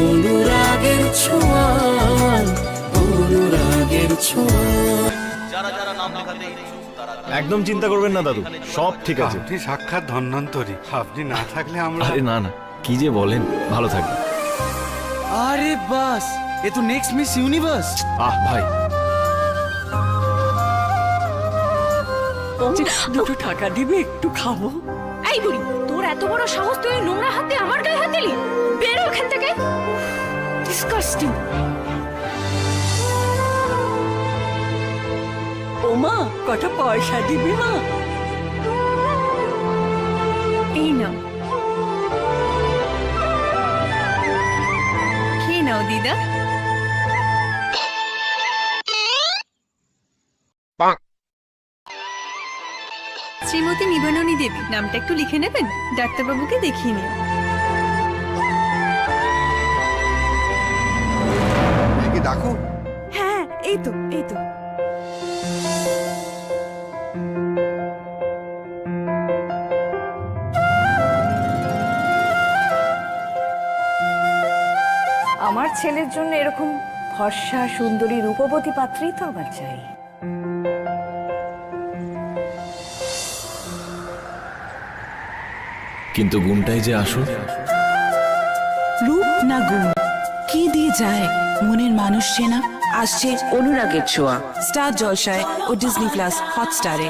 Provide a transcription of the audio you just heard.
অনুরাগের ছোঁয়া, অনুরাগের ছোঁয়া। একদম চিন্তা করবেন না দাদু, সব ঠিক আছে। আপনি সাক্ষাৎ ধন্বন্তরী, আপনি না থাকলে আমরা। আরে না না, কি যে বলেন, ভালো থাকবেন। আরে বাস, এ তো নেক্সট মিস ইউনিভার্স। আহ ভাই, দুটো টাকা দিবে, একটু খাবো। এই বুড়ি, তোর এত বড় সাহস, তুই ওই নোংরা হাতে আমার গায়ে হাত দিলি? বেরো ওখান থেকে, ডিসকাস্টিং। ও মা, কটা পয়সা দিবি মা? এই নাও, খেয়ে নাও দিদা। শ্রীমতী নিবারণী দেবী, নামটা একটু লিখে নেবেন, ডাক্তারবাবুকে দেখিয়ে নিন। কি ডাকো? হ্যাঁ, এই তো এই তো। আমার ছেলের জন্য এরকম ফর্সা সুন্দরী রূপবতী পাত্রী তো আমার চাই। কিন্তু গুণটাই যে আসল। রূপ না গুণ, কি দিয়ে যায় মনের মানুষ চেনা? আসছে অনুরাগের ছোঁয়া, স্টার জলসায় ও ডিজনি প্লাস হটস্টারে।